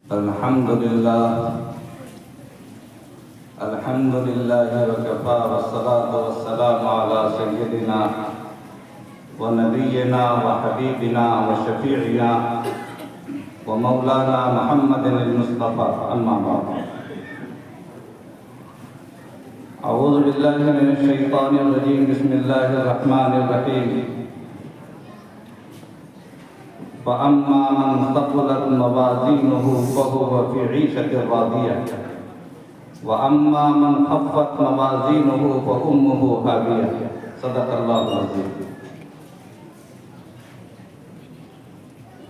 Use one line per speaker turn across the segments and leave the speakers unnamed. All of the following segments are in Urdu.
الحمد لله وكفى والصلاة والسلام على سيدنا ونبينا وحبيبنا وشفيعنا ومولانا محمد المصطفى أما بعد. أعوذ بالله من الشيطان الرجيم. بسم الله الرحمن الرحيم. فأما من ثقلت موازينه فهو في عيشة راضية وأما من خفت موازينه فأمه هاوية. صدق الله العظيم.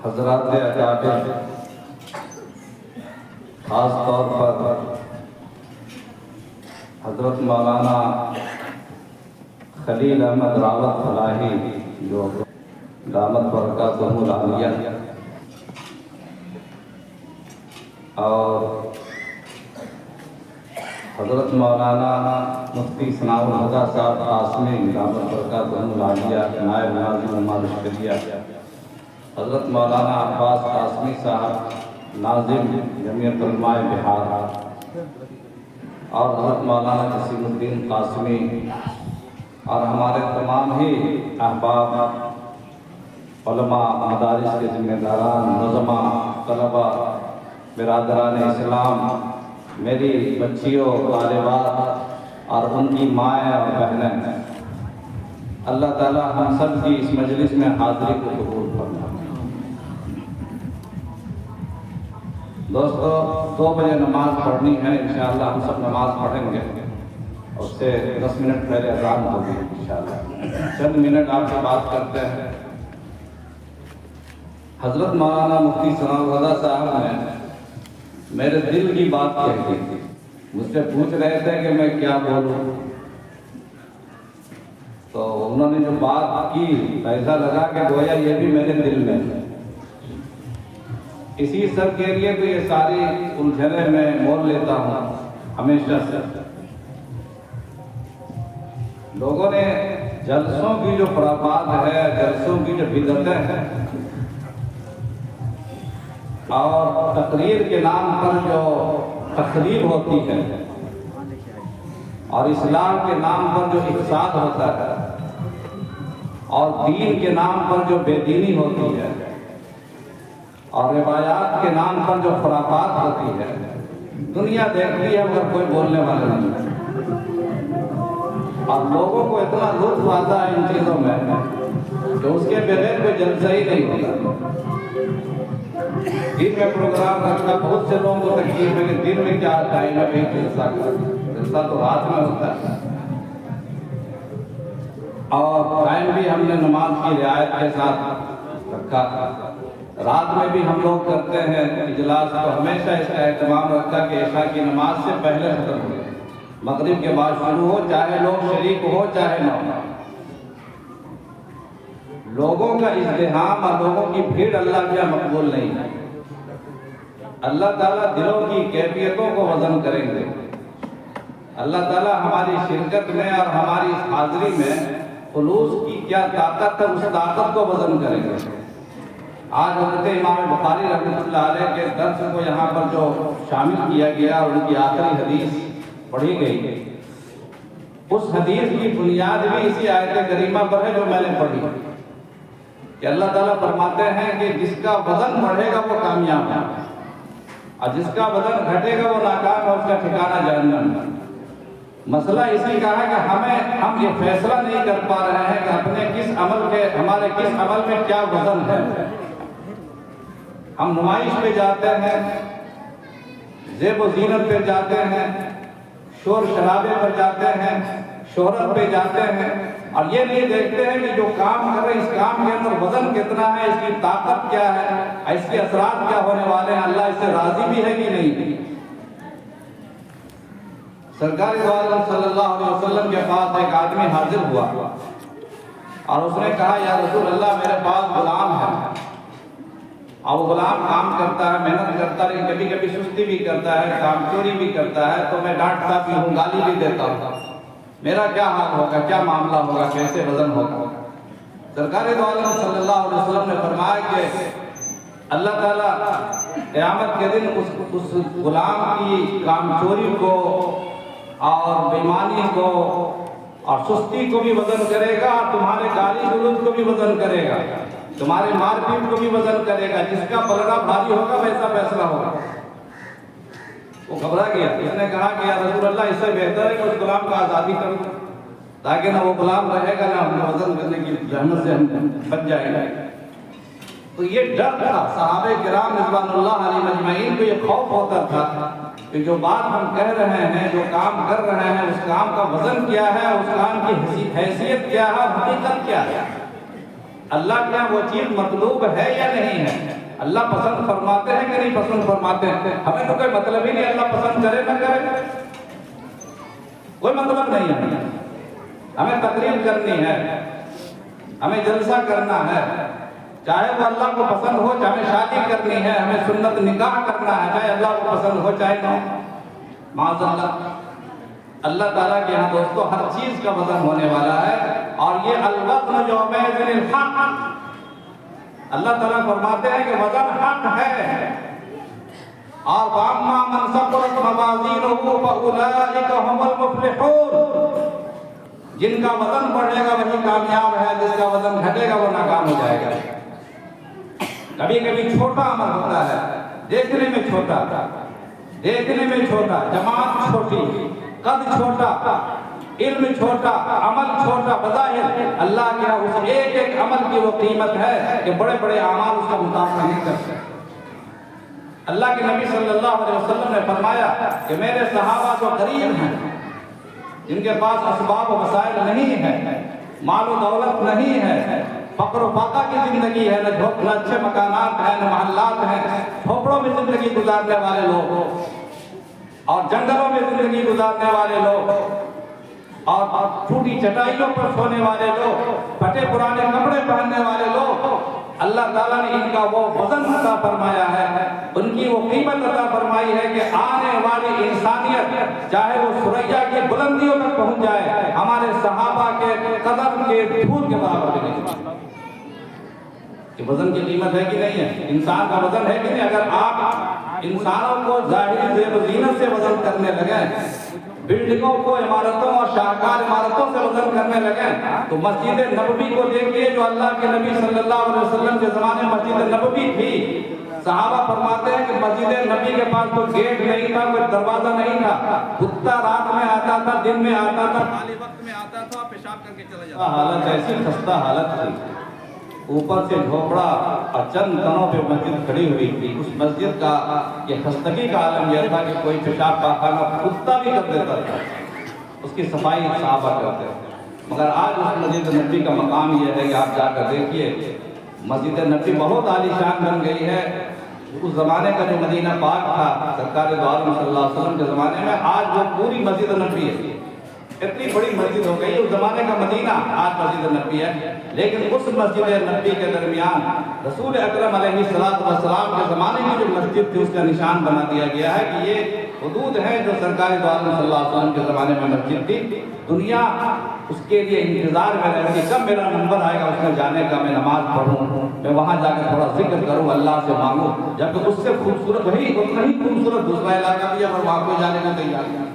حضرات اکابر، خاص طور پر حضرت مولانا خلیل احمد راوت فلاحی جو دامت برکاتہ العالیہ اور حضرت مولانا مفتی ثناء الہدیٰ صاحب قاسمی دامت برکاتہ العالیہ نائب ناظم ممالک شریعہ، حضرت مولانا عباس قاسمی صاحب ناظم جمعیت علماء بہار اور حضرت مولانا جسیم الدین قاسمی اور ہمارے تمام ہی احباب، علماء، مدارس کے ذمہ داران، نظماء، طلباء، برادران اسلام، میری بچیوں، طالبات اور ان کی مائیں اور بہنیں، اللہ تعالی ہم سب کی اس مجلس میں حاضری کو قبول فرمائے. دوستو، 2 بجے نماز پڑھنی ہے. انشاءاللہ ہم سب نماز پڑھیں گے. اس سے 10 منٹ پہلے اذان ہوگی انشاءاللہ. چند منٹ آپ سے بات کرتے ہیں. حضرت مولانا مفتی ثناء الہدیٰ صاحب نے میرے دل کی بات کہی تھی. مجھ سے پوچھ رہے تھے کہ میں کیا بولوں، تو انہوں نے جو بات کی ایسا لگا کہ گویا یہ بھی میرے دل میں ہے. اسی سب کے لیے تو یہ ساری الجھنیں میں مول لیتا ہوں ہمیشہ سے. لوگوں نے جلسوں کی جو خرافات ہے، جلسوں کی جو بدعتیں ہیں اور تقریر کے نام پر جو تقریب ہوتی ہے اور اسلام کے نام پر جو افساد ہوتا ہے اور دین کے نام پر جو بے دینی ہوتی ہے اور روایات کے نام پر جو خرافات ہوتی ہے، دنیا دیکھتی ہے مگر کوئی بولنے والا نہیں ہے. اور لوگوں کو اتنا لطف آتا ہے ان چیزوں میں کہ اس کے بغیر کوئی جلسہ ہی نہیں ہوتا. دن میں پروگرام رکھنا بہت سے لوگوں کو تکلیف ہے کہ دن میں کیا ٹائم ہے بھائی جلسہ کرنا. جلسہ تو رات میں ہوتا ہے اور ٹائم بھی ہم نے نماز کی رعایت کے ساتھ رکھا. رات میں بھی ہم لوگ کرتے ہیں اجلاس، تو ہمیشہ اس کا اہتمام رکھا کہ عشاء کی نماز سے پہلے ختم ہو، مغرب کے بعد شروع ہو، چاہے لوگ شریک ہو چاہے نہ ہو. لوگوں کا ازدحام اور لوگوں کی بھیڑ اللہ کیا مقبول نہیں ہے. اللہ تعالیٰ دلوں کی کیفیتوں کو وزن کریں گے. اللہ تعالیٰ ہماری شرکت میں اور ہماری اس حاضری میں خلوص کی کیا طاقت ہے، اس طاقت کو وزن کریں گے. آج حضرت امام بخاری رحمۃ اللہ علیہ کے درس کو یہاں پر جو شامل کیا گیا اور ان کی آخری حدیث پڑھی گئی، اس حدیث کی بنیاد بھی اسی آیت کریمہ پر ہے جو میں نے پڑھی کہ اللہ تعالیٰ فرماتے ہیں کہ جس کا وزن بڑھے گا وہ کامیاب ہے اور جس کا وزن گھٹے گا وہ ناکام ہے، اس کا ٹھکانہ جہنم ہے. مسئلہ اسی کا ہے کہ ہم یہ فیصلہ نہیں کر پا رہے ہیں کہ ہمارے کس عمل میں کیا وزن ہے. ہم نمائش پہ جاتے ہیں، زیب و زینت پہ جاتے ہیں، شور شرابے پر جاتے ہیں، شہرت پہ جاتے ہیں اور یہ نہیں دیکھتے ہیں کہ جو کام کر رہے ہیں اس کام کے اندر وزن کتنا ہے، اس کی طاقت کیا ہے، اس کے اثرات کیا ہونے والے ہیں، اللہ اس سے راضی بھی ہے کہ نہیں. سرکار دو عالم صلی اللہ علیہ وسلم کے پاس ایک آدمی حاضر ہوا اور اس نے کہا یا رسول اللہ میرے پاس غلام ہے اور وہ غلام کام کرتا ہے، محنت کرتا ہے، لیکن کبھی کبھی سستی بھی کرتا ہے، کام چوری بھی کرتا ہے، تو میں ڈانٹتا بھی ہوں، گالی بھی دیتا ہوں. میرا کیا حال ہوگا، کیا معاملہ ہوگا، کیسے وزن ہوگا؟ سرکار دو عالم صلی اللہ علیہ وسلم نے فرمایا کہ اللہ تعالیٰ قیامت کے دن اس غلام کی کام چوری کو اور بےایمانی کو اور سستی کو بھی وزن کرے گا، اور تمہارے گالی گلوچ کو بھی وزن کرے گا، تمہارے مار پیٹ کو بھی وزن کرے گا۔ جس کا پلڑا بھاری ہوگا ویسا فیصلہ ہوگا۔ وہ گھبرا گیا، اس نے کہا کہ یا رسول اللہ، اس سے بہتر ہے کہ اس غلام کا آزادی کر دو، تاکہ نہ وہ غلام رہے گا نہ ہم وزن کرنے کی جہنم سے ہم بچ جائیں گے۔ تو یہ ڈر تھا صحابہ کرام رضوان اللہ علیہم اجمعین کو، یہ خوف ہوتا تھا کہ جو بات ہم کہہ رہے ہیں، جو کام کر رہے ہیں، اس کام کا وزن کیا ہے، اس کام کی حیثیت کیا ہے، حقیقت کیا ہے، اللہ کیا وہ چیز مطلوب ہے یا نہیں ہے، اللہ پسند فرماتے ہیں کہ نہیں پسند فرماتے ہیں۔ ہمیں تو کوئی مطلب ہی نہیں اللہ پسند کرے نہ کرے، کوئی مطلب نہیں ہے۔ ہمیں تقریر کرنی ہے، ہمیں جلسہ کرنا ہے، چاہے وہ اللہ کو پسند ہو، چاہے شادی کرنی ہے، ہمیں سنت نکاح کرنا ہے، چاہے اللہ کو پسند ہو چاہے نہ ہو، معاذ اللہ تعالیٰ کے یہاں دوستو ہر چیز کا وزن ہونے والا ہے۔ اور یہ الوزن یومئذ الحق، اللہ تعالیٰ فرماتے ہیں کہ وزن حق ہے۔ اور فَأَمَّا مَنْ ثَقُلَتْ مَوَازِينُهُ فَأُولَئِكَ هُمُ الْمُفْلِحُونَ، جن کا وزن بڑھے گا وہی کامیاب ہے، جس کا وزن گھٹے گا وہ ناکام ہو جائے گا۔ کبھی کبھی چھوٹا عمل ہوتا ہے، دیکھنے میں چھوٹا، دیکھنے میں چھوٹا، جماعت چھوٹی، قد چھوٹا، علم چھوٹا، عمل چھوٹا، بظاہر اللہ کے اس ایک ایک عمل کی وہ قیمت ہے کہ بڑے بڑے اعمال اس کا مقابلہ نہیں کر سکتے۔ اللہ کے نبی صلی اللہ علیہ وسلم نے فرمایا کہ میرے صحابہ جو غریب ہیں، جن کے پاس اسباب و وسائل نہیں ہے، مال و دولت نہیں ہے، فقر و فاقہ کی زندگی ہے، نہ اچھے مکانات ہیں، نہ محلات ہیں، جھوپڑوں میں زندگی گزارنے والے لوگ اور جنگلوں میں زندگی گزارنے والے لوگ اور ٹوٹی چٹائیوں پر سونے والے لوگ، پھٹے پرانے کپڑے پہننے والے لوگ، اللہ تعالیٰ نے ان کا وہ وزن عطا فرمایا ہے، ان کی وہ قیمت عطا فرمائی ہے کہ آنے والی انسانیت چاہے وہ ثریا کی بلندیوں تک پہنچ جائے، ہمارے صحابہ کے قدم کے دھول کے برابر بھی نہیں۔ کہ وزن کی قیمت ہے کہ نہیں ہے، انسان کا وزن ہے کہ نہیں۔ اگر آپ انسانوں کو ظاہری زیب و زینت سے وزن کرنے لگیں، بلڈنگوں کو، عمارتوں اور شاہکار عمارتوں سے وزن کرنے لگیں، تو مسجد نبوی کو دیکھیے جو اللہ کے نبی صلی اللہ علیہ وسلم کے زمانے میں مسجد نبوی تھی۔ صحابہ فرماتے ہیں کہ مسجد نبی کے پاس کوئی گیٹ نہیں تھا، کوئی دروازہ نہیں تھا، کتا رات میں آتا تھا، دن میں آتا تھا، خالی وقت میں آتا تھا، پیشاب کر کے چلا جاتا تھا۔ حالت ایسی خستہ حالت تھی، اوپر سے جھوپڑا اور چند تنوں پہ مسجد کھڑی ہوئی تھی۔ اس مسجد کا یہ خستگی کا عالم یہ تھا کہ کوئی پیشاب پاخانہ کتا بھی کر دیتا تھا، اس کی صفائی صحابہ کرتے تھے۔ مگر آج اس مسجد نبوی کا مقام یہ ہے کہ آپ جا کر دیکھیے، مسجد نبوی بہت عالی شان بن گئی ہے۔ اس زمانے کا جو مدینہ پاک تھا سرکار دو عالم صلی اللہ علیہ وسلم کے زمانے میں، آج وہ پوری مسجد نبوی ہے، اتنی بڑی مسجد ہو گئی۔ اس زمانے کا مدینہ آج مسجد نبوی ہے، لیکن اس مسجد نبوی کے درمیان رسول اکرم علیہ السلام کے زمانے کی جو مسجد تھی اس کا نشان بنا دیا گیا ہے کہ یہ حدود ہے جو سرکار دو عالم صلی اللہ علیہ وسلم کے زمانے میں مسجد تھی۔ دنیا اس کے لیے انتظار میں رہتی، کب میرا نمبر آئے گا اس میں جانے کا، میں نماز پڑھوں، میں وہاں جا کے تھوڑا ذکر کروں، اللہ سے مانگوں، جبکہ اس سے خوبصورت وہی اتنا ہی خوبصورت دوسرا علاقہ بھی ہے اور وہاں کو جانے کو تیار ہے۔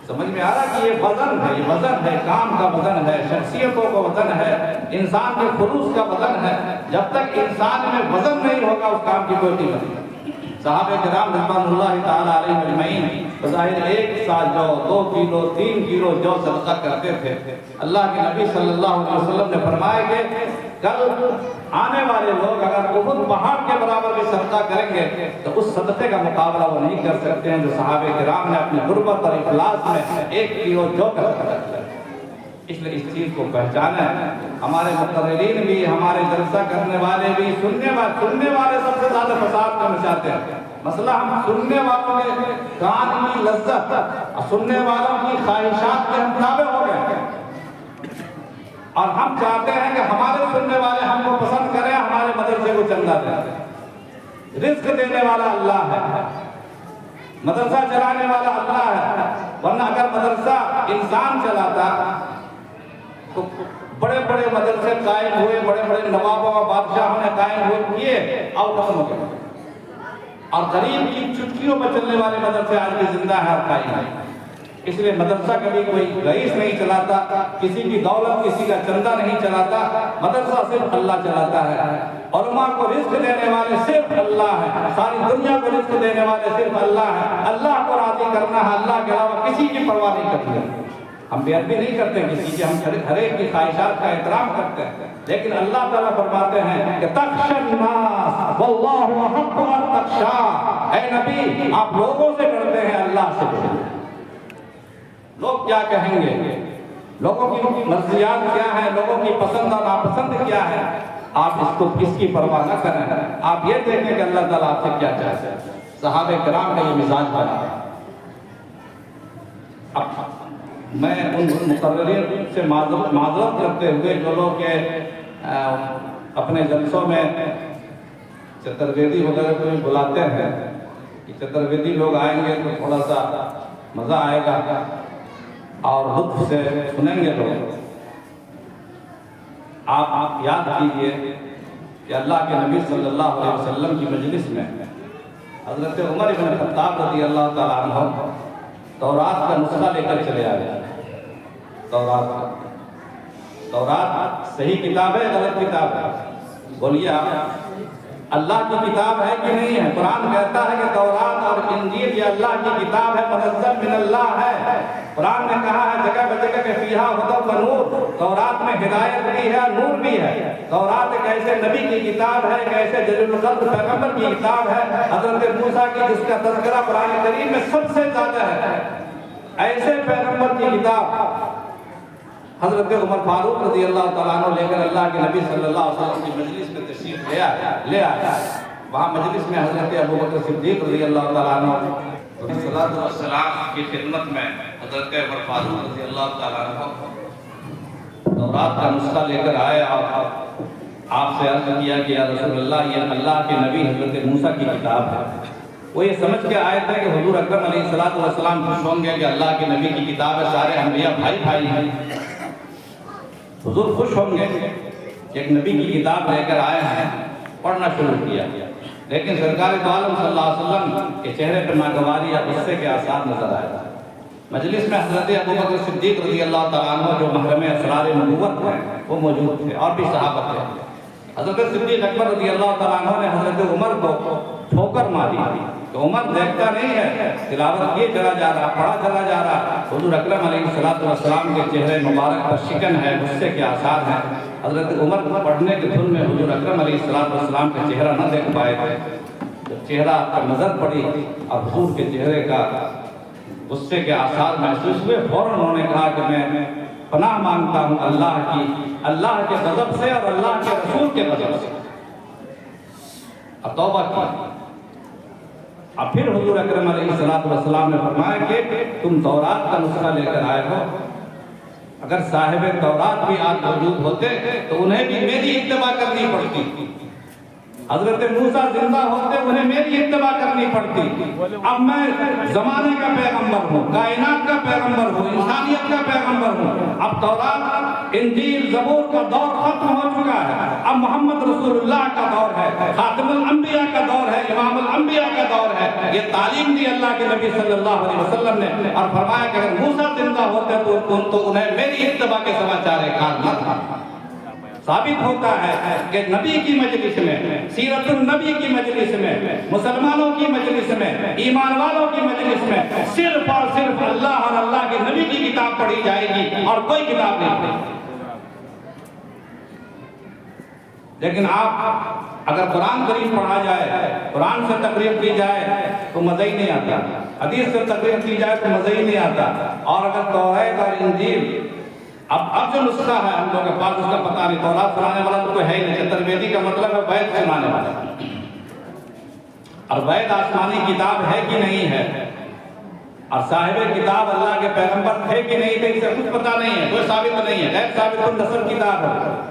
سمجھ میں آ رہا کہ یہ وزن ہے، یہ وزن ہے، کام کا وزن ہے، شخصیتوں کا وزن ہے، انسان کے خلوص کا وزن ہے۔ جب تک انسان میں وزن نہیں ہوگا اس کام کی کوئی قیمت نہیں۔ صحابہ کرام رضوان اللہ تعالیٰ علیہ اجمعین بظاہر ایک سال جو 2 کلو 3 کلو جو صدقہ کرتے تھے، اللہ کے نبی صلی اللہ علیہ وسلم نے فرمایا کہ کل آنے والے لوگ اگر احد پہاڑ کے برابر بھی صدقہ کریں گے تو اس صدقے کا مقابلہ وہ نہیں کر سکتے ہیں جو صحابہ کرام نے اپنی غربت اور افلاس میں 1 کلو جو کا صدقہ کیا۔ اس لیے اس چیز کو پہچانیں۔ ہمارے مقررین بھی، ہمارے جلسہ کرنے والے بھی، سننے والے سب سے زیادہ فساد کرنا چاہتے ہیں۔ مسئلہ ہم سننے والوں کے کان کی لذت اور سننے والوں کی خواہشات کے ہم تابع ہو گئے، اور ہم چاہتے ہیں کہ ہمارے سننے والے ہم کو پسند کریں، ہمارے مدرسے کو چندہ دیں۔ رزق دینے والا اللہ ہے، مدرسہ چلانے والا اللہ ہے، ورنہ اگر مدرسہ انسان چلاتا تو بڑے بڑے مدرسے قائم ہوئے، بڑے بڑے نوابوں اور بادشاہوں نے قائم ہوئے، کیے، اب ختم ہو گئے، اور غریب کی چٹکیوں پر چلنے والے مدرسے آج بھی زندہ ہے اور قائم ہے۔ اس لیے مدرسہ کبھی کوئی رئیس نہیں چلاتا، کسی کی دولت، کسی کا چندہ نہیں چلاتا، مدرسہ صرف اللہ چلاتا ہے۔ علماء کو رزق دینے والے صرف اللہ ہے، ساری دنیا کو رزق دینے والے صرف اللہ ہے۔ اللہ کو راضی کرنا ہے، اللہ کے علاوہ کسی کی پرواہ نہیں کرتے۔ ہم بے ادبی نہیں کرتے کسی کی، ہم ہر ایک کی خواہشات کا احترام کرتے ہیں، لیکن اللہ تعالیٰ فرماتے ہیں کہ تخشى الناس واللہ احق ان تخشى، اے نبی آپ لوگوں سے ڈرتے ہیں، اللہ سے ڈرتے ہیں۔ لوگ کیا کہیں گے، لوگوں کی مرضیات کیا ہیں، لوگوں کی پسند اور ناپسند کیا ہے، آپ اس کی پرواہ نہ کریں، آپ یہ دیکھیں کہ اللہ تعالیٰ آپ سے کیا چاہتے ہیں۔ صحابہ کرام کا یہ مزاج بنا۔ اب میں ان مقررین سے معذرت کرتے ہوئے جو لوگ کہ اپنے جلسوں میں چترویدی وغیرہ کو بھی بلاتے ہیں کہ چترویدی لوگ آئیں گے تو تھوڑا سا مزہ آئے گا اور لطف سے سنیں گے لوگ، آپ یاد کیجئے کہ اللہ کے نبی صلی اللہ علیہ وسلم کی مجلس میں حضرت عمر بن خطاب رضی اللہ تعالیٰ عنہ تورات کا نسخہ لے کر چلے آئے۔ تورات صحیح کتاب ہے، غلط کتاب ہے؟ بولیے آپ، اللہ کی کتاب ہے کہ نہیں ہے؟ قرآن کہتا ہے کہ تورات اور انجیل یہ اللہ کی کتاب ہے، منزل من اللہ ہے۔ قرآن نے کہا ہے جگہ بجگہ کہ فیہا ھدی و نور، تورات میں ہدایت بھی ہے، نور بھی ہے۔ تورات ایک ایسے نبی کی کتاب ہے، ایک ایسے جلیل القدر پیغمبر کی کتاب ہے، حضرت موسیٰ کی، جس کا تذکرہ قرآن کریم میں سب سے زیادہ ہے۔ ایسے پیغمبر کی کتاب حضرت عمر فاروق رضی اللہ تعالیٰ عنہ لے کر اللہ کے نبی صلی اللہ علیہ وسلم کی مجلس میں تشریف لے آیا۔ وہاں مجلس میں حضرت ابوبکر صدیق رضی اللہ تعالیٰ عنہ صلاۃ والسلام کی خدمت میں حضرت عمر فاروق رضی اللہ تعالیٰ عنہ تورات کا نسخہ لے کر آئے اور آپ سے عرض کیا کہ یا رسول اللہ یہ اللہ کے نبی حضرت موسیٰ کی کتاب ہے۔ وہ یہ سمجھ کے آئے تھے کہ حضور اکرم علیہ السلام خوش ہوں گے کہ اللہ کے نبی کی کتاب ہے، سارے انبیاء بھائی بھائی ہیں، حضور خوش ہوں گے کہ ایک نبی کی کتاب لے کر آئے ہیں۔ پڑھنا شروع کیا، لیکن سرکار دو عالم صلی اللہ علیہ وسلم کے چہرے پر ناگواری یا غصے کے آثار نظر آئے۔ مجلس میں حضرت ابوبکر صدیق رضی اللہ تعالیٰ عنہ جو محرم اسرار نبوت ہیں وہ موجود تھے، اور بھی صحابہ تھے۔ حضرت صدیق اکبر رضی اللہ تعالیٰ عنہ نے حضرت عمر کو ٹھوکر ماری کہ عمر دیکھتا نہیں ہے، تلاوت کیے چلا جا رہا، پڑھا چلا جا رہا۔ حضور اکرم علیہ السلام کے چہرے مبارک پر شکن ہے، غصے کے آثار ہیں۔ حضرت عمر کو پڑھنے کے دھن میں حضور اکرم علیہ السلام کا چہرہ نہ دیکھ پائے تھے۔ جب چہرہ پر نظر پڑی اور حضور کے چہرے کا غصے کے آثار محسوس ہوئے، فوراً انہوں نے کہا کہ میں پناہ مانگتا ہوں اللہ کے غضب سے اور اللہ کے رسول کے غضب سے، اور توبہ کی۔ اب پھر حضور اکرم علیہ السلام نے فرمایا کہ تم تورات کا نسخہ لے کر آئے ہو، اگر صاحب تورات بھی آج موجود ہوتے تو انہیں بھی میری اتباع کرنی پڑتی۔ حضرت موسیٰ زندہ ہوتے انہیں میری اتباع کرنی پڑتی۔ اب میں زمانے کا پیغمبر ہوں، کائنات کا پیغمبر ہوں، انسانیت کا پیغمبر ہوں۔ اب تورات، انجیل، زبور کا دور ختم ہو چکا ہے، اب محمد رسول اللہ کا دور ہے، خاتم الانبیاء کا دور ہے، امام الانبیاء کا دور ہے۔ یہ تعلیم دی اللہ کے نبی صلی اللہ علیہ وسلم نے، اور فرمایا کہ اگر موسیٰ زندہ ہوتے تو انہیں میری اتباع کے سوا چارہ کار نہ تھا۔ ثابت ہوتا ہے کہ نبی کی مجلس میں، سیرت النبی کی مجلس میں، مسلمانوں کی مجلس میں، ایمان والوں کی مجلس میں صرف اور صرف اللہ اور اللہ کے نبی کی کتاب پڑھی جائے گی اور کوئی کتاب نہیں پڑھی۔ لیکن آپ اگر قرآن کریم پڑھا جائے، قرآن سے تقریر کی جائے تو مزہ ہی نہیں آتا، حدیث سے تقریر کی جائے تو مزہ ہی نہیں آتا۔ اور اگر توحید اور انجیل، اب جو نسخہ ہے ہم لوگوں کے پاس اس کا پتہ نہیں، تورات سنانے والا تو کوئی ہے ہی نہیں۔ چترویدی کا مطلب ہے وید سنانے والا، اور وید آسمانی کتاب ہے کہ نہیں ہے، اور صاحب کتاب اللہ کے پیغمبر تھے کہ نہیں تھے، اسے کچھ پتہ نہیں ہے، کوئی ثابت نہیں ہے، غیر ثابت النسب کتاب ہے۔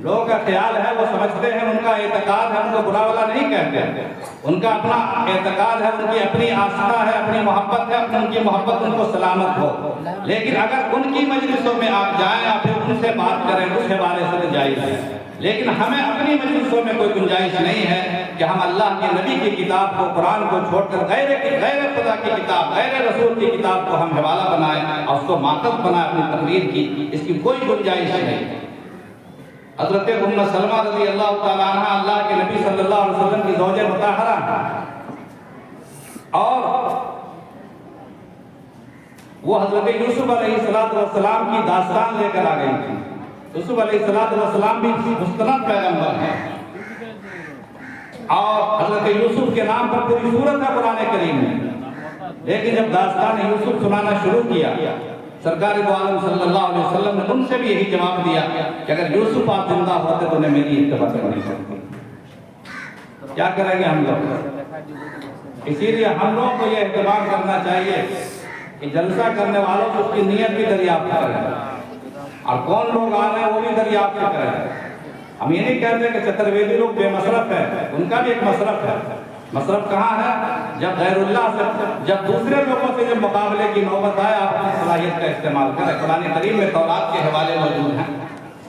لوگوں کا خیال ہے، وہ سمجھتے ہیں، ان کا اعتقاد ہے، ان کو برا والا نہیں کہتے، ان کا اپنا اعتقاد ہے، ان کی اپنی آستھا ہے، اپنی محبت ہے، ان کی محبت ان کو سلامت ہو۔ لیکن اگر ان کی مجلسوں میں آپ جائیں یا پھر ان سے بات کریں، اس حوالے سے جائز ہے۔ لیکن ہمیں اپنی مجلسوں میں کوئی گنجائش نہیں ہے کہ ہم اللہ کے نبی کی کتاب کو، قرآن کو چھوڑ کر غیر خدا کی کتاب، غیر رسول کی کتاب کو ہم حوالہ بنائیں اور اس کو ماخذ بنائیں اپنی تقریر کی۔ اس کی کوئی گنجائش نہیں۔ حضرت ام سلمہ رضی اللہ تعالیٰ عنہ اللہ کے نبی صلی اللہ علیہ وسلم کی زوج مطہرہ اور وہ حضرت یوسف علیہ السلام کی داستان لے کر آ گئی تھی۔ یوسف علیہ السلام بھی مستند پیغمبر ہیں اور حضرت یوسف کے نام پر پوری سورت ہے قرآن کریم میں، لیکن جب داستان یوسف سنانا شروع کیا، سرکار دو عالم صلی اللہ علیہ وسلم نے ان سے بھی یہی جواب دیا کہ اگر یوسف آپ زندہ ہوتے تو انہیں میری اتباع کرنی چاہیے۔ کیا کریں گے ہم لوگ؟ اسی لیے ہم لوگوں کو یہ اہتمام کرنا چاہیے کہ جلسہ کرنے والوں کو اس کی نیت بھی دریافت کریں اور کون لوگ آ رہے ہیں وہ بھی دریافت کریں۔ ہم یہ نہیں کہتے کہ چترویدی لوگ بے مصرف ہیں، ان کا بھی ایک مصرف ہے۔ مصرف کہاں ہے؟ جب غیر اللہ سے، جب دوسرے لوگوں سے جب مقابلے کی نوبت آئے، آپ اپنی صلاحیت کا استعمال کریں۔ قرآن کریم میں تورات کے حوالے موجود ہیں،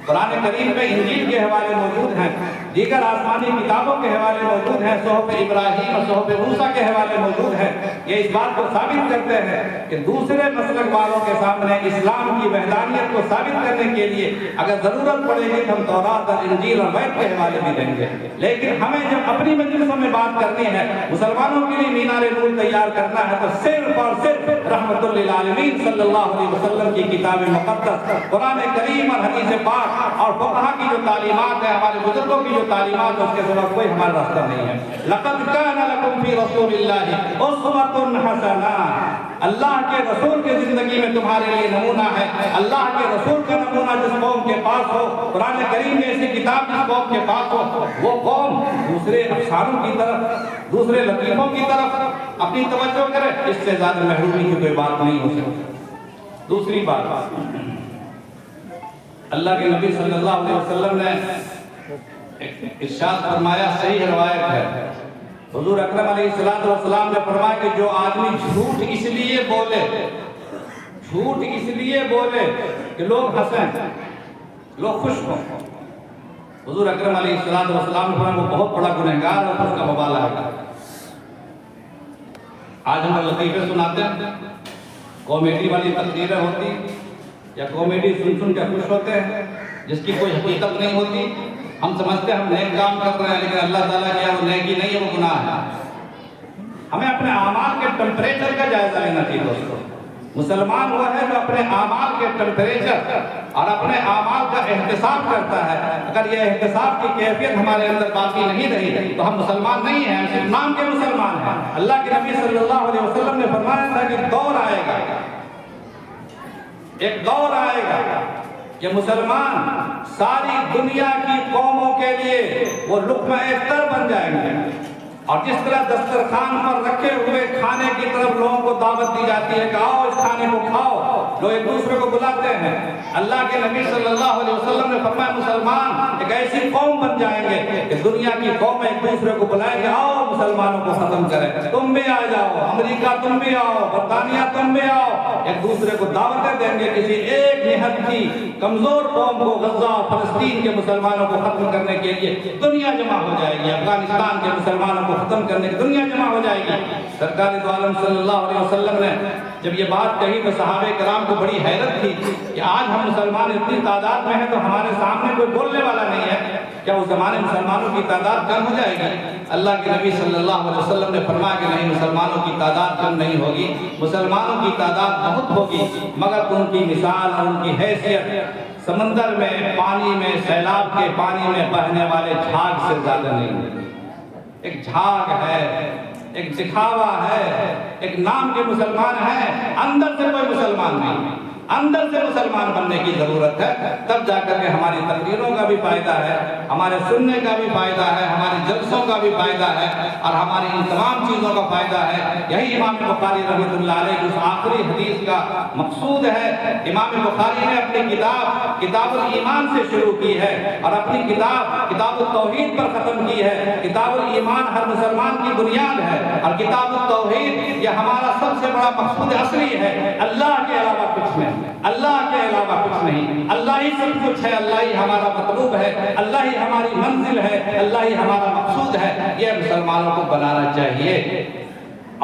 قرآن کریم میں انجیل کے حوالے موجود ہیں، دیگر آسمانی کتابوں کے حوالے موجود ہیں، صحف ابراہیم اور صحف موسیٰ کے حوالے موجود ہیں۔ یہ اس بات کو ثابت کرتے ہیں کہ دوسرے مسلک والوں کے سامنے اسلام کی وحدانیت کو ثابت کرنے کے لیے اگر ضرورت پڑے گی تو ہم تورات اور انجیل اور بیت کے حوالے بھی دیں گے، لیکن ہمیں جب اپنی مجلسوں میں بات کرنی ہے، مسلمانوں کے لیے مینار نور تیار کرنا ہے، تو صرف اور صرف رحمت للعالمین صلی اللہ علیہ وسلم کی کتاب مقدس قرآن کریم اور حدیث پاک اور فقہا کی جو تعلیمات ہے، ہمارے بزرگوں کی جو تعلیمات ہے، اس کے سوا کوئی ہمارا راستہ نہیں ہے۔ لَقَدْ كَانَ لَكُمْ فِي رَسُولِ اللَّهِ أُسْوَةٌ حَسَنَةٌ، اللہ کے رسول کے زندگی میں تمہارے لیے نمونہ ہے۔ اللہ کے رسول کا نمونہ جس قوم کے پاس ہو، قرآن کریم میں ایسی کتاب جس قوم کے پاس ہو، وہ قوم دوسرے افسانوں کی طرف، دوسرے لطیفوں کی طرف اپنی توجہ کرے، اس سے زیادہ محرومی کی کوئی بات نہیں ہو سکتی۔ دوسری بات، اللہ کے نبی صلی اللہ علیہ وسلم نے ارشاد فرمایا، صحیح روایت ہے، حضور اکرم علیہ السلام نے فرمایا کہ جو آدمی جھوٹ اس لیے بولے کہ لوگ ہنسیں، لوگ خوش ہوں، حضور اکرم علیہ السلام نے فرمایا وہ بہت بڑا گنہگار ہے، اس کا وبال آئے گا۔ آج ہم لطیفے سناتے ہیں، کامیڈی والی تقریریں ہوتی یا کامیڈی سن کے خوش ہوتے ہیں جس کی کوئی حقیقت نہیں ہوتی۔ ہم سمجھتے ہیں ہم نیک کام کر رہے ہیں، لیکن اللہ تعالیٰ کیا وہ نیکی نہیں ہے، وہ گناہ ہے۔ ہمیں اپنے اعمال کے ٹمپریچر کا جائزہ لینا چاہیے دوستو۔ مسلمان وہ ہے جو اپنے اعمال کے ٹمپریچر اور اپنے اعمال کا احتساب کرتا ہے۔ اگر یہ احتساب کی کیفیت ہمارے اندر باقی نہیں رہی تو ہم مسلمان نہیں ہیں، ہم صرف نام کے مسلمان ہیں۔ اللہ کے نبی صلی اللہ علیہ وسلم نے فرمایا تھا کہ دور آئے گا، ایک دور آئے گا کہ مسلمان ساری دنیا کی قوموں کے لیے وہ لقمہ تر بن جائیں گے، اور جس طرح دسترخوان پر رکھے ہوئے کھانے کی طرف لوگوں کو دعوت دی جاتی ہے کہ آؤ اس کھانے کو کھاؤ، لوگ ایک دوسرے کو بلاتے ہیں۔ اللہ کے نبی صلی اللہ علیہ وسلم نے فرمایا مسلمان ایک ایسی قوم بن جائیں گے کہ دنیا کی قوم ایک دوسرے کو بلائیں گے، آؤ مسلمانوں کو ختم کریں، تم بھی آ جاؤ، امریکہ تم بھی آؤ، برطانیہ تم بھی آؤ، ایک دوسرے کو دعوتیں دیں گے کسی ایک نہت کی کمزور قوم کو، غزہ فلسطین کے مسلمانوں کو ختم کرنے کے لیے دنیا جمع ہو جائے گی، افغانستان کے مسلمانوں کو ختم کرنے کی دنیا جمع ہو جائے گی۔ سرکار دو عالم صلی اللہ علیہ وسلم نے جب یہ بات کہی تو صحابہ کرام کو بڑی حیرت تھی کہ آج ہم مسلمان اتنی تعداد میں ہیں تو ہمارے سامنے کوئی بولنے والا نہیں ہے، کیا اس زمانے مسلمانوں کی تعداد کم ہو جائے گی؟ اللہ کے نبی صلی اللہ علیہ وسلم نے فرمایا کہ نہیں، مسلمانوں کی تعداد کم نہیں ہوگی، مسلمانوں کی تعداد بہت ہوگی، مگر ان کی مثال اور ان کی حیثیت سمندر میں، پانی میں، سیلاب کے پانی میں بہنے والے جھاگ سے زیادہ نہیں ہوگی۔ ایک جھاگ ہے، ایک دکھاوا ہے، ایک نام کے مسلمان ہیں، اندر سے کوئی مسلمان نہیں۔ اندر سے مسلمان بننے کی ضرورت ہے، تب جا کر کے ہماری تقریروں کا بھی فائدہ ہے، ہمارے سننے کا بھی فائدہ ہے، ہمارے جلسوں کا بھی فائدہ ہے، اور ہماری ان تمام چیزوں کا فائدہ ہے۔ یہی امام بخاری رحمۃ اللہ علیہ کی اس آخری حدیث کا مقصود ہے۔ امام بخاری نے اپنی کتاب الایمان سے شروع کی ہے اور اپنی کتاب التوحید پر ختم کی ہے۔ کتاب الایمان ہر مسلمان کی بنیاد ہے، اور کتاب التوحید یہ ہمارا سب سے بڑا مقصود اصلی ہے، اللہ کے علاوہ کچھ نہیں۔ اللہ کے علاوہ کچھ نہیں، اللہ ہی سب کچھ ہے، اللہ ہی ہمارا مطلوب ہے، اللہ ہی ہماری منزل ہے، اللہ ہی ہمارا مقصود ہے، یہ مسلمانوں کو بنانا چاہیے۔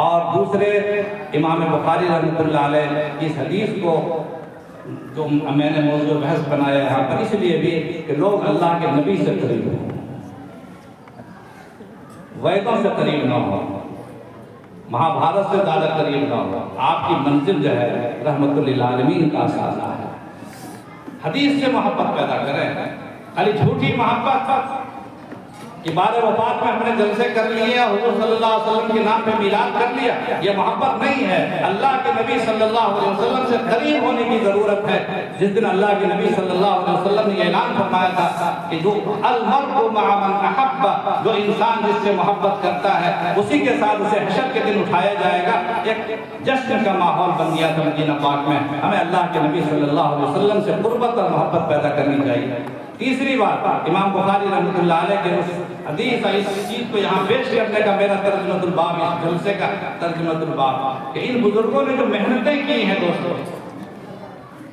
اور دوسرے امام بخاری رحمۃ اللہ علیہ اس حدیث کو جو میں نے موضوع بحث بنایا یہاں پر اس لیے بھی کہ لوگ اللہ کے نبی سے قریب ہوں، ویدوں سے قریب نہ ہو، مہابھارت سے زیادہ قریب نہ ہو، آپ کی منزل جو ہے رحمت للعالمین کا سازہ ہے۔ حدیث سے محبت پیدا کریں، خالی جھوٹی محبت کہ بعد وفات میں ہم نے جلسے کر لیے، حضور صلی اللہ علیہ وسلم کے نام پہ میلاد کر لیا، یہ محبت نہیں ہے۔ اللہ کے نبی صلی اللہ علیہ وسلم سے قریب ہونے کی ضرورت ہے۔ جس دن اللہ کے نبی صلی اللہ علیہ وسلم نے یہ اعلان فرمایا تھا کہ جو المرء مع من احب، جو انسان جس سے محبت کرتا ہے اسی کے ساتھ اسے حشر کے دن اٹھایا جائے گا، ایک جشن کا ماحول بن گیا تھا مدینہ پاک میں۔ ہمیں اللہ کے نبی صلی اللہ علیہ وسلم سے قربت اور محبت پیدا کرنی چاہیے۔ تیسری بات، امام بخاری رحمۃ اللہ علیہ کے اس حدیث اس چیز کو یہاں پیش کرنے کا میرا ترجمۃ الباب، اس جلسے کا ترجمۃ الباب، کہ ان بزرگوں نے جو محنتیں کی ہیں دوستوں،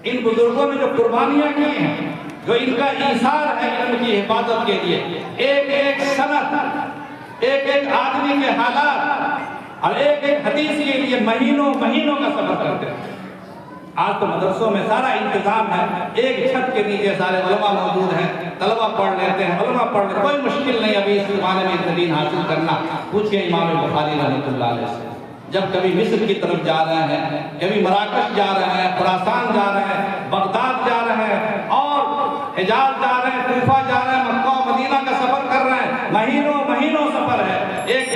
ان بزرگوں نے جو قربانیاں کی ہیں، جو ان کا ایثار ہے علم کی حفاظت کے لیے، ایک ایک سند، ایک ایک آدمی کے حالات اور ایک ایک حدیث کے لیے مہینوں مہینوں کا سفر کرتے ہیں۔ آج تو مدرسوں میں سارا انتظام ہے، ایک چھت کے نیچے سارے علماء موجود ہیں، طلبہ پڑھ لیتے ہیں، علماء پڑھ لیتے ہیں، کوئی مشکل نہیں ابھی اس زمانے میں اتنا دین حاصل کرنا۔ پوچھئے امام بخاری رحمۃ اللہ علیہ سے، جب کبھی مصر کی طرف جا رہے ہیں، کبھی مراکش جا رہے ہیں، خراسان جا رہے ہیں، بغداد جا رہے ہیں، اور حجاز جا رہے ہیں، کوفہ جا رہے ہیں، مکہ و مدینہ کا سفر کر رہے ہیں، مہینوں مہینوں سفر ہے۔ ایک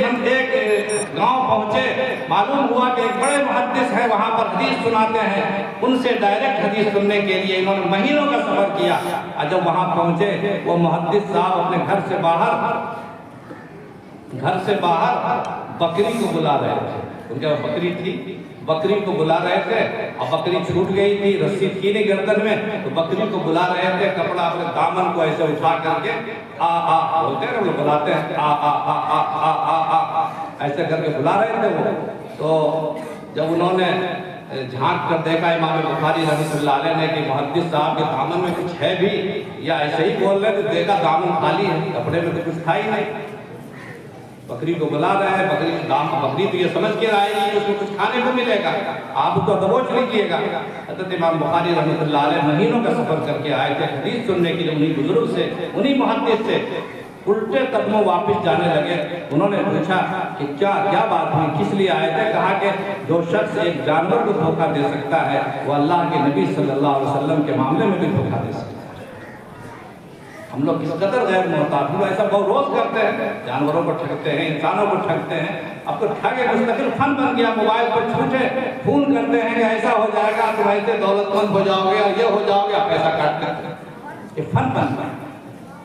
گاؤں پہنچے، معلوم ہوا کہ ایک بڑے محدث ہیں وہاں پر حدیث سناتے ہیں، ان سے ڈائریکٹ حدیث سننے کے لیے انہوں نے مہینوں کا سفر کیا۔ اور جب وہاں پہنچے وہ محدث صاحب اپنے گھر سے باہر بکری کو بلا رہے تھے، ان کے بکری تھی، بکری کو بلا رہے تھے، اور بکری چھوٹ گئی تھی، رسی تھی نہیں گردن میں، تو بکری کو بلا رہے تھے، کپڑا اپنے دامن کو ایسے اٹھا کر کے آ آ بولتے ہیں، وہ بلاتے ہیں آ آ آ آ آ آ آ ایسے کر کے بلا رہے تھے وہ۔ تو جب انہوں نے جھانک کر دیکھا امام بخاری رحمۃ اللہ علیہ نے کہ محدث صاحب کے دامن میں کچھ ہے بھی یا ایسے ہی بول رہے، تو دیکھا دامن خالی ہے، کپڑے میں تو کچھ تھا ہی نہیں۔ بکری کو بلا رہے ہیں، بکری تو یہ سمجھ کے آئے گی کہ اس کو کچھ کھانے کو ملے گا، آپ تو دبوچ لیجیے گا۔ حضرت امام بخاری رحمۃ اللہ علیہ مہینوں کا سفر کر کے آئے تھے حدیث سننے کے لیے، انہی بزرگ سے، انہی محدث سے۔ الٹے قدموں واپس جانے لگے، انہوں نے پوچھا کہ کیا بات ہوئی، کس لیے آئے تھے؟ کہا کہ جو شخص ایک جانور کو دھوکہ دے سکتا ہے وہ اللہ کے نبی صلی اللہ علیہ وسلم کے معاملے میں بھی دھوکہ دے سکتا ہے۔ ہم لوگ کس قدر غیر محتاط، ہم لوگ ایسا بہت روز کرتے ہیں، جانوروں کو ٹھگتے ہیں، انسانوں کو ٹھگتے ہیں۔ اب تو ٹھگے مستقل فن بن گیا، موبائل پر جھوٹے فون کرتے ہیں کہ ایسا ہو جائے گا، تم ایسے دولت مند ہو جاؤ گے، اور یہ ہو جاؤ گے، پیسہ کاٹ کر یہ فن بن گیا۔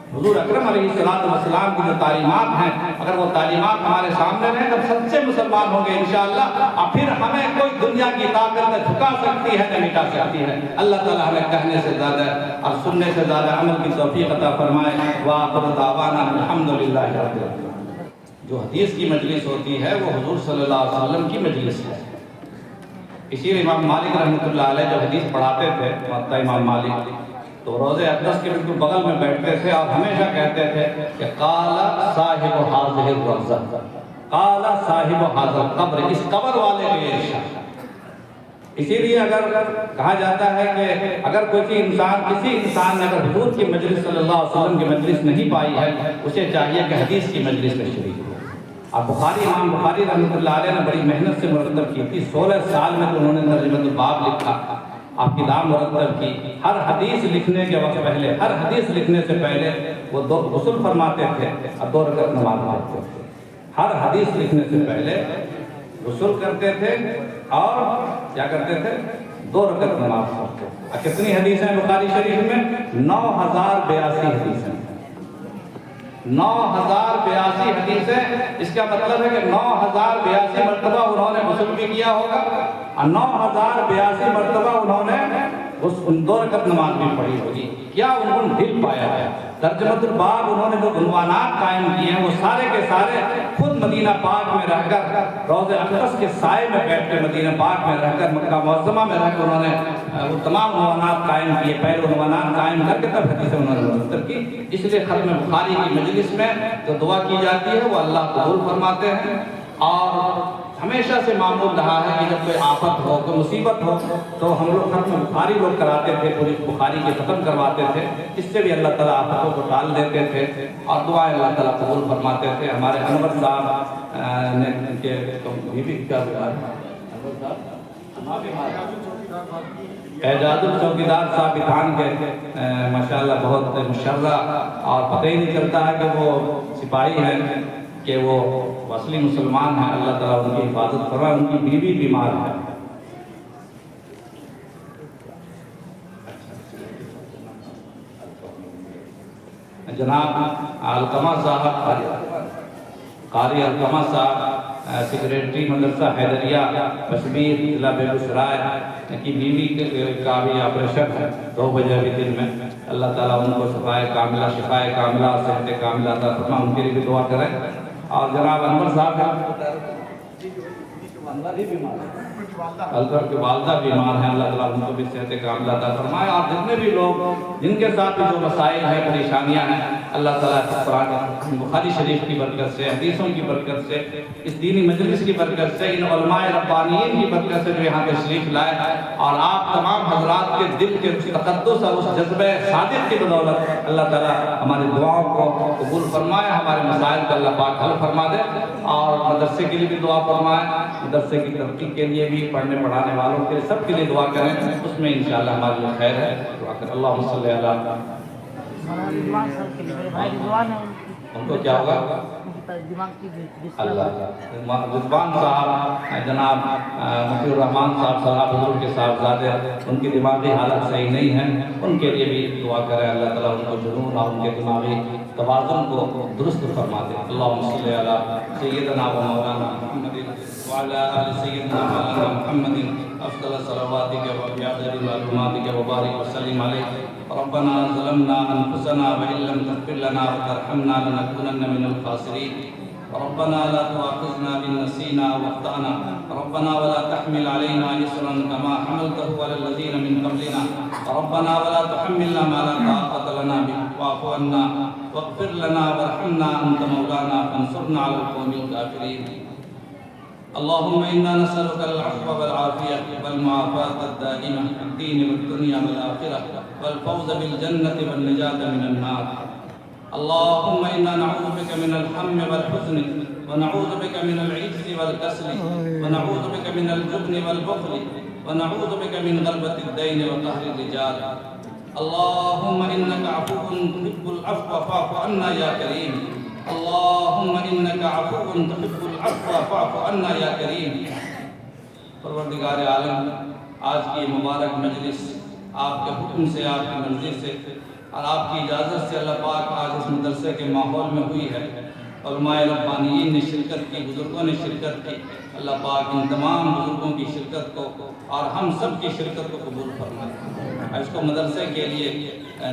حضور اکرم علیہ السلام کی جو تعلیمات ہیں، اگر وہ تعلیمات ہمارے سامنے رہیں تب سچے مسلمان ہوں گے انشاءاللہ، اور پھر ہمیں کوئی دنیا کی طاقت نہ جھکا سکتی ہے نہ مٹا سکتی ہے۔ اللہ تعالیٰ ہمیں کہنے سے زیادہ اور سننے سے زیادہ عمل کی توفیق عطا فرمائے۔ وآخر دعوانا الحمدللہ رب العالمین۔ جو حدیث کی مجلس ہوتی ہے وہ حضور صلی اللہ علیہ وسلم کی مجلس ہے۔ اسی لیے امام مالک رحمۃ اللہ علیہ جو حدیث پڑھاتے تھے، موطا امام مالک، تو روزے اقدس کے بالکل بغل میں بیٹھتے تھے اور ہمیشہ کہتے تھے کہ قال صاحب حاضر الروضہ، قال صاحب حاضر القبر، اس قبر والے کے یہ ارشاد۔ اسی لیے اگر کہا جاتا ہے کہ اگر کوئی انسان، کسی انسان نے اگر حضور کی مجلس صلی اللہ علیہ وسلم کی مجلس نہیں پائی ہے، اسے چاہیے کہ حدیث کی مجلس میں شریک ہو۔ اب امام بخاری رحمۃ اللہ علیہ نے بڑی محنت سے مرتب کی تھی، 16 سال میں تو انہوں نے ترجمۃ الباب لکھا، آپ کتاب مرتب کی۔ ہر حدیث لکھنے کے وقت پہلے، ہر حدیث لکھنے سے پہلے وہ 2 غسل فرماتے تھے اور 2 رکعت نماز پڑھتے تھے۔ ہر حدیث لکھنے سے پہلے غسل کرتے تھے اور کیا کرتے تھے؟ 2 رکعت نماز پڑھتے تھے۔ اور کتنی حدیثیں بخاری شریف میں؟ 9082 حدیثیں، 9082 حدیثیں۔ اس کا مطلب ہے کہ 9082 مرتبہ انہوں نے غسل بھی کیا ہوگا اور 9082 مرتبہ انہوں نے 2 رکعت نماز بھی پڑھی ہوگی۔ کیا انہوں نے دل پایا ہے؟ ترجمۃ الباب انہوں نے جو عنوانات قائم کیے ہیں وہ سارے کے سارے خود مدینہ مدینہ پاک میں رہ کر روضہ اقدس کے سائے میں بیٹھ کے مدینہ پاک میں رہ کر مکہ معظمہ میں رہ کر انہوں نے وہ تمام عنوانات قائم کیے، پہلے عنوانات قائم کر کے تب حدیث انہوں نے مرتب کی۔ اس لیے ختم بخاری کی مجلس میں جو دعا کی جاتی ہے وہ اللہ قبول فرماتے ہیں، اور ہمیشہ سے معمول رہا ہے کہ جب کوئی آفت ہو، کوئی مصیبت ہو تو ہم لوگ ختم بخاری لوگ کراتے تھے، پوری بخاری کے ختم کرواتے تھے، اس سے بھی اللہ تعالیٰ آفتوں کو ٹال دیتے تھے اور دعائیں اللہ تعالیٰ قبول فرماتے تھے۔ ہمارے انور صاحب نے کے بیوی کیا اعجاز الچوکیدار صاحب بتان کے ماشاءاللہ بہت مشرہ، اور پتہ ہی نہیں چلتا ہے کہ وہ سپاہی ہیں کہ وہ اصلی مسلمان ہیں۔ اللہ تعالیٰ ان کی حفاظت فرمائے۔ ان کی بیوی بیمار ہے۔ جناب علقمہ صاحب، قاری علقمہ صاحب سیکریٹری مدرسہ حیدریہ بشبیر ضلع بیگوسرائے کی بیوی کا بھی آپریشن ہے 2 بجے ابھی دن میں۔ اللہ تعالیٰ ان کو شفائے کاملہ صحت کاملہ عطا فرمائے، ان کے لیے بھی دعا کریں۔ اور جناب انور صاحب الطر کی والدہ بیمار ہیں، اللہ تعالیٰ ان کو بھی صحت کاملہ عطا فرمائے۔ اور جتنے بھی لوگ جن کے ساتھ جو مسائل ہیں، پریشانیاں ہیں، اللہ تعالیٰ قرآن بخاری شریف کی برکت سے، حدیثوں کی برکت سے، اس دینی مجلس کی برکت سے، ان علماء ربانیین کی برکت سے جو یہاں تشریف لائے، اور آپ تمام حضرات کے دل کے اس تقدس اور اس جذبہ صادق کی بدولت اللہ تعالیٰ ہماری دعاؤں کو قبول فرمائے، ہمارے مسائل کو اللہ پاک حل فرما دے، اور مدرسے کے لیے بھی دعا فرمائے، مدرسے کی ترقی کے لیے بھی، پڑھنے پڑھانے والوں کے لیے، سب کے لیے دعا کریں، اس میں انشاءاللہ ہمارے لیے خیر ہے۔ دعا کریں۔ اللہم صلی علی ان کو کیا ہوگا؟ اللہ رضوان صاحب، جناب مفتی الرحمان صاحب صاحب حضور کے صاحبزادے، ان کی دماغی حالت صحیح نہیں ہے، ان کے لیے بھی دعا کریں، اللہ تعالیٰ ان کو جنون اور ان کے دماغی توازن کو درست فرما دے۔ اللہم صلی علی سیدنا و مولانا محمد وعلی آل سیدنا مولانا محمد افضل صلواتک و افضل معلوماتک و بارک وسلم علیہ۔ ربنا ظلمنا انفسنا وان لم تغفر لنا وترحمنا لنكونن من الخاسرين۔ ربنا لا تؤاخذنا بما نسينا واخطأنا، ربنا ولا تحمل علينا إصرا كما حملته على الذين من قبلنا، ربنا ولا تحملنا ما لا طاقة لنا به، واعف عنا واغفر لنا وارحمنا أنت مولانا فانصرنا على القوم الكافرين۔ اللهم إنا نسألك العفو والعافية والمعافاة الدائمة في الدين والدنيا والآخرة، والفوز بالجنة والنجاة من النار۔ اللهم إنا نعوذ بك من الهم والحزن، ونعوذ بك من العجز والكسل، ونعوذ بك من الجبن والبخل، ونعوذ بك من غلبة الدين وقهر الرجال۔ اللهم إنك عفو تحب العفو فاعف عنا يا كريم، اللهم إنك عفو تحب العفو فاعف عنا يا كريم۔ پروردگار عالم، آج کی مبارک مجلس آپ کے حکم سے، آپ کی مرضی سے اور آپ کی اجازت سے اللہ پاک آج اس مدرسے کے ماحول میں ہوئی ہے۔ علماء ربانیین نے شرکت کی، بزرگوں نے شرکت کی، اللہ پاک ان تمام بزرگوں کی شرکت کو اور ہم سب کی شرکت کو قبول فرمائے۔ اس کو مدرسے کے لیے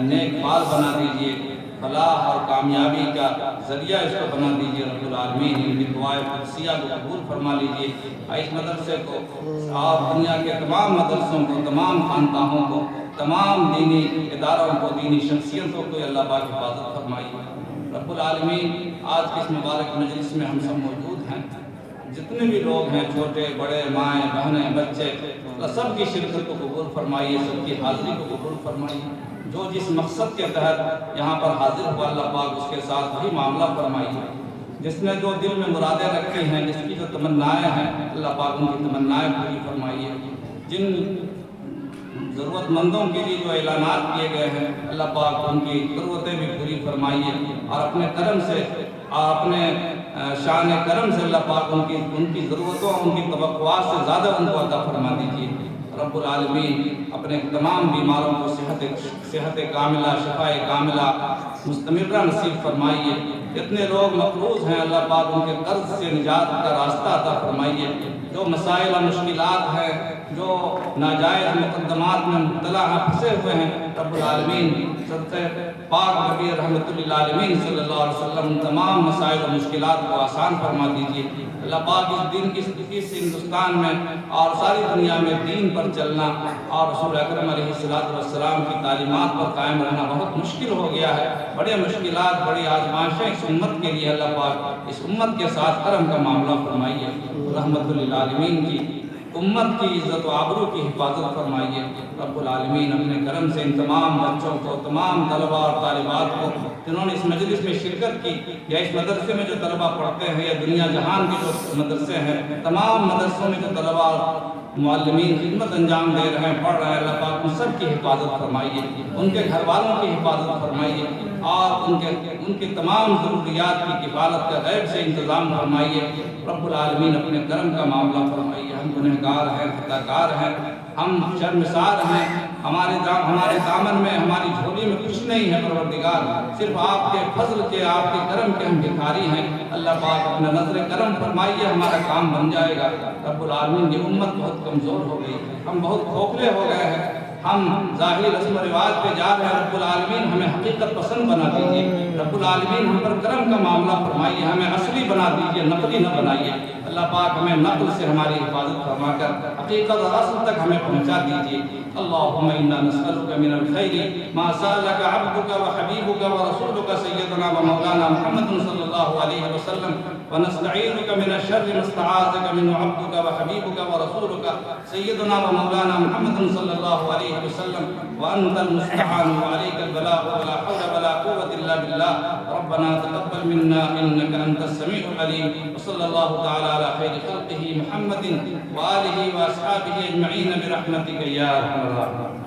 نیک مال بنا دیجئے، فلاح اور کامیابی کا ذریعہ اس کو بنا دیجئے رب العالمین۔ ان کی دعائیں قدسیہ کو قبول فرما لیجئے۔ اس مدرسے کو آپ دنیا کے تمام مدرسوں کو، تمام خانقاہوں کو، تمام دینی اداروں کو، دینی شخصیتوں کو اللہ پاک حفاظت فرمائیے رب العالمین۔ آج کی اس مبارک مجلس میں ہم سب موجود ہیں، جتنے بھی لوگ ہیں، چھوٹے بڑے، مائیں بہنیں بچے، سب کی شرکت کو قبول فرمائیے، سب کی حاضری کو قبول فرمائیے۔ جو جس مقصد کے تحت یہاں پر حاضر ہوا اللہ پاک اس کے ساتھ وہی معاملہ فرمائیے۔ جس نے جو دل میں مرادیں رکھی ہیں، جس کی جو تمنائیں ہیں، اللہ پاک ان کی تمنائیں پوری فرمائیے۔ جن ضرورت مندوں کے لیے جو اعلانات کیے گئے ہیں، اللہ پاک ان کی ضرورتیں بھی پوری فرمائیے، اور اپنے کرم سے اور اپنے شان کرم سے اللہ پاک ان کی ضرورتوں، ان کی توقعات سے زیادہ ان کو عطا فرما دیجیے رب العالمین۔ اپنے تمام بیماروں کو صحت کاملہ، شفاء کاملہ مستمرہ نصیب فرمائیے۔ جتنے لوگ مقروض ہیں اللہ پاک ان کے قرض سے نجات کا راستہ عطا فرمائیے۔ جو مسائل اور مشکلات ہیں، جو ناجائز مقدمات میں مبتلا ہیں، پھنسے ہوئے ہیں، رب العالمین صدقہ پاک نبی رحمت للعالمین صلی اللہ علیہ وسلم تمام مسائل و مشکلات کو آسان فرما دیجیے۔ اللہ پاک اس دن اس ہندوستان میں اور ساری دنیا میں دین پر چلنا اور رسول اکرم علیہ السلام کی تعلیمات پر قائم رہنا بہت مشکل ہو گیا ہے۔ بڑے مشکلات، بڑی آزمائشیں اس امت کے لیے اللہ پاک اس امت کے ساتھ کرم کا معاملہ فرمائیے۔ رحمت للعالمین کی امت کی عزت و آبرو کی حفاظت فرمائیے۔ رب العالمین اپنے کرم سے ان تمام بچوں کو، تمام طلباء اور طالبات کو جنہوں نے اس مجلس میں شرکت کی یا اس مدرسے میں جو طلباء پڑھتے ہیں یا دنیا جہان کے جو مدرسے ہیں، تمام مدرسوں میں جو طلباء معلمین خدمت انجام دے رہے ہیں، پڑھ رہے ہیں، اللہ پاک ان سب کی حفاظت فرمائیے، ان کے گھر والوں کی حفاظت فرمائیے اور ان کے تمام ضروریات کی کفالت کا غیب سے انتظام فرمائیے۔ رب العالمین اپنے کرم کا معاملہ فرمائیے۔ ہم گنہگار ہیں، خطا کار ہیں، ہم شرمسار ہیں، ہمارے دامن میں، ہماری جھولی میں کچھ نہیں ہے پروردگار، صرف آپ کے فضل کے، آپ کے کرم کے ہم بھکاری ہیں۔ اللہ پاک اپنا نظر کرم فرمائیے، ہمارا کام بن جائے گا۔ رب العالمین یہ امت بہت کمزور ہو گئی، ہم بہت کھوکھلے ہو گئے ہیں، ہم ظاہری رسم و رواج پہ جا رہے ہیں۔ رب العالمین ہمیں حقیقت پسند بنا دیجیے۔ رب العالمین ہم پر کرم کا معاملہ فرمائیے، ہمیں اصلی بنا دیجیے، نقلی نہ بنائیے۔ اللہ پاک ہمیں نقل سے ہماری حفاظت فرما کر حقیقت اور اصل تک ہمیں پہنچا دیجیے۔ اللہم انا نسألک من الخیر ما سألک عبدک وحبیبک ورسولک سیدنا و مولانا محمد صلی اللہ علیہ وسلم ونستعینک من الشر ما استعاذک من عبدک وحبیبک ورسولک سیدنا و مولانا محمد صلی اللہ علیہ وسلم وانت المستعان وعلیک البلاغ ولا حول ولا قوة الا باللہ۔ ربنا تقبل منا انک انت السمیع العلیم وصلی اللہ تعالی علی خیر خلقہ محمد وآلہ واصحابہ اجمعین برحمتک یا ارحم الراحمین۔